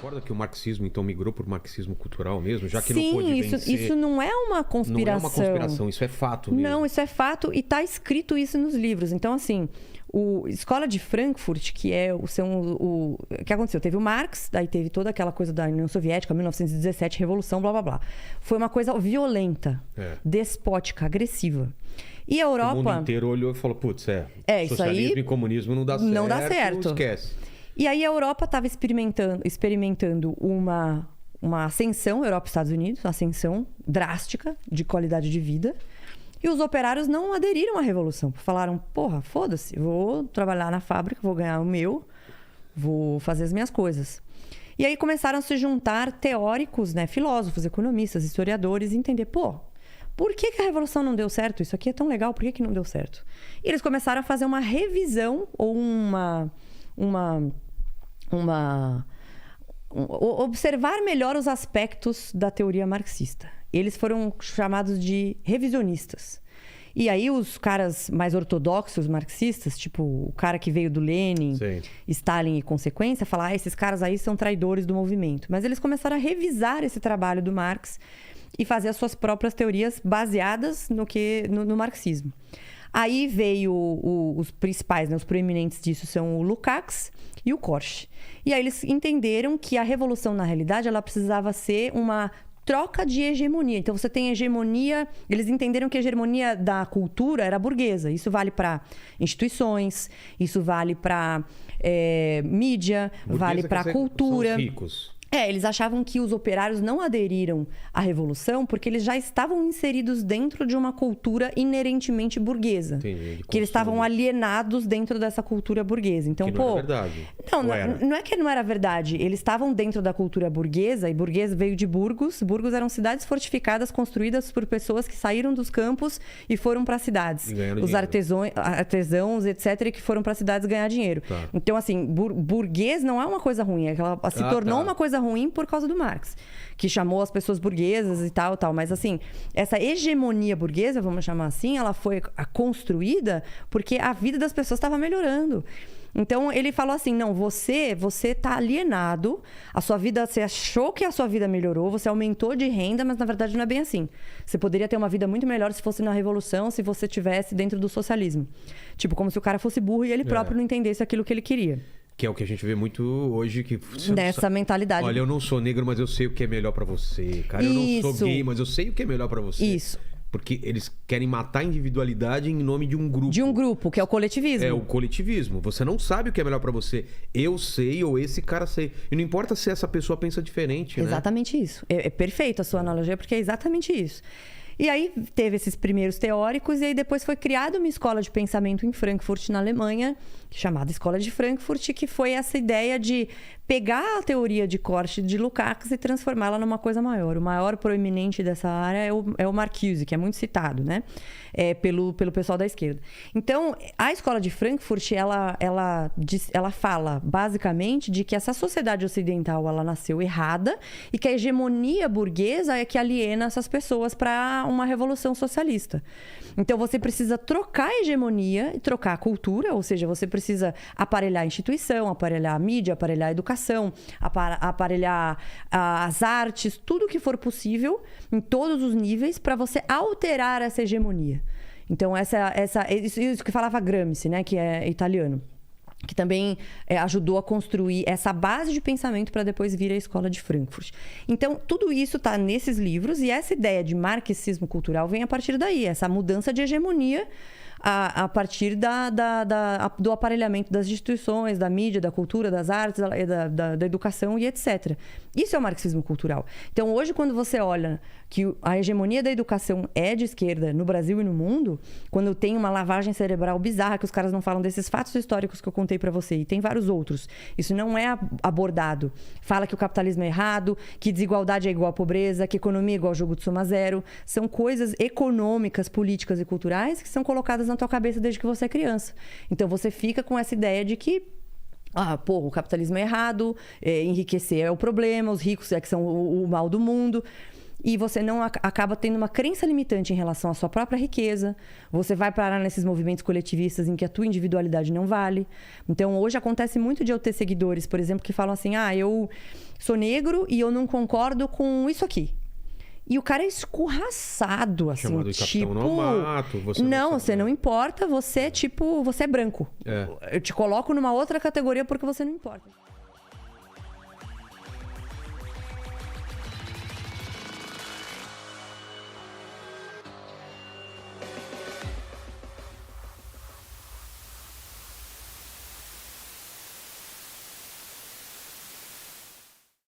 concorda que o marxismo, então, migrou para o marxismo cultural mesmo? Já que Sim, não pôde vencer... isso não é uma conspiração. Não é uma conspiração, isso é fato mesmo. Não, isso é fato e está escrito isso nos livros. Então, assim, a Escola de Frankfurt, que é o que aconteceu? Teve o Marx, daí teve toda aquela coisa da União Soviética, 1917, Revolução, blá, blá, blá. Foi uma coisa violenta, despótica, agressiva. E a Europa... O mundo inteiro olhou e falou, putz, socialismo isso aí e comunismo não dá certo. Não dá certo. Esquece. E aí a Europa estava experimentando uma ascensão, Europa e Estados Unidos, uma ascensão drástica de qualidade de vida. E os operários não aderiram à revolução. Falaram, porra, foda-se, vou trabalhar na fábrica, vou ganhar o meu, vou fazer as minhas coisas. E aí começaram a se juntar teóricos, né, filósofos, economistas, historiadores, e entender, por que a revolução não deu certo? Isso aqui é tão legal, por que não deu certo? E eles começaram a fazer uma revisão ou observar melhor os aspectos da teoria marxista. Eles foram chamados de revisionistas. E aí os caras mais ortodoxos marxistas, tipo o cara que veio do Lenin, sim, Stalin e consequência, falar, esses caras aí são traidores do movimento. Mas eles começaram a revisar esse trabalho do Marx e fazer as suas próprias teorias baseadas no marxismo. Aí veio os principais, né, os proeminentes disso são o Lukács e o Korsch. E aí eles entenderam que a revolução, na realidade, ela precisava ser uma troca de hegemonia. Então você tem hegemonia, eles entenderam que a hegemonia da cultura era burguesa. Isso vale para instituições, isso vale para mídia, burguesa, vale para cultura. São os ricos. Eles achavam que os operários não aderiram à revolução porque eles já estavam inseridos dentro de uma cultura inerentemente burguesa. Entendi, que eles estavam alienados dentro dessa cultura burguesa. Então, que não era verdade. Não é que não era verdade. Eles estavam dentro da cultura burguesa, e burguês veio de Burgos. Burgos eram cidades fortificadas por pessoas que saíram dos campos e foram para as cidades. Os artesãos, etc., que foram para as cidades ganhar dinheiro. Tá. Então, assim, burguês não é uma coisa ruim. Ela se tornou uma coisa ruim por causa do Marx, que chamou as pessoas burguesas e tal. Mas, assim, essa hegemonia burguesa, vamos chamar assim, ela foi construída porque a vida das pessoas estava melhorando. Então, ele falou assim, não, você está alienado, a sua vida, você achou que a sua vida melhorou, você aumentou de renda, mas na verdade não é bem assim. Você poderia ter uma vida muito melhor se fosse na revolução, se você estivesse dentro do socialismo. Tipo, como se o cara fosse burro e ele próprio não entendesse aquilo que ele queria. Que é o que a gente vê muito hoje. Nessa mentalidade. Olha, eu não sou negro, mas eu sei o que é melhor pra você. Cara, eu não sou gay, mas eu sei o que é melhor pra você. Isso. Porque eles querem matar a individualidade em nome de um grupo. De um grupo, que é o coletivismo. É o coletivismo. Você não sabe o que é melhor pra você. Eu sei ou esse cara sei. E não importa se essa pessoa pensa diferente, né? Exatamente isso. É perfeito a sua analogia, porque é exatamente isso. E aí teve esses primeiros teóricos, e aí depois foi criada uma escola de pensamento em Frankfurt, na Alemanha, chamada Escola de Frankfurt, que foi essa ideia de pegar a teoria de Korsch e de Lukács e transformá-la numa coisa maior. O maior proeminente dessa área é o Marcuse, que é muito citado, né? Pelo pessoal da esquerda. Então, a Escola de Frankfurt, ela fala, basicamente, de que essa sociedade ocidental, ela nasceu errada e que a hegemonia burguesa é que aliena essas pessoas para uma revolução socialista. Então, você precisa trocar a hegemonia e trocar a cultura, ou seja, você precisa aparelhar a instituição, aparelhar a mídia, aparelhar a educação, aparelhar as artes, tudo que for possível, em todos os níveis, para você alterar essa hegemonia. Então, isso que falava Gramsci, né, que é italiano, que também ajudou a construir essa base de pensamento para depois vir a Escola de Frankfurt. Então, tudo isso está nesses livros, e essa ideia de marxismo cultural vem a partir daí, essa mudança de hegemonia a partir do aparelhamento das instituições, da mídia, da cultura, das artes, da educação e etc. Isso é o marxismo cultural. Então, hoje, quando você olha que a hegemonia da educação é de esquerda no Brasil e no mundo, quando tem uma lavagem cerebral bizarra, que os caras não falam desses fatos históricos que eu contei para você, e tem vários outros, isso não é abordado. Fala que o capitalismo é errado, que desigualdade é igual à pobreza, que economia é igual ao jogo de soma zero. São coisas econômicas, políticas e culturais que são colocadas na tua cabeça desde que você é criança. Então, você fica com essa ideia de que o capitalismo é errado, enriquecer é o problema, os ricos é que são o mal do mundo. e você não acaba tendo uma crença limitante em relação à sua própria riqueza. Você vai parar nesses movimentos coletivistas em que a tua individualidade não vale. Então, hoje acontece muito de eu ter seguidores, por exemplo, que falam assim: eu sou negro e eu não concordo com isso aqui. E o cara é escorraçado, assim, Chamado de Capitão Nomato, você não, não você não importa, você é branco. Eu te coloco numa outra categoria porque você não importa.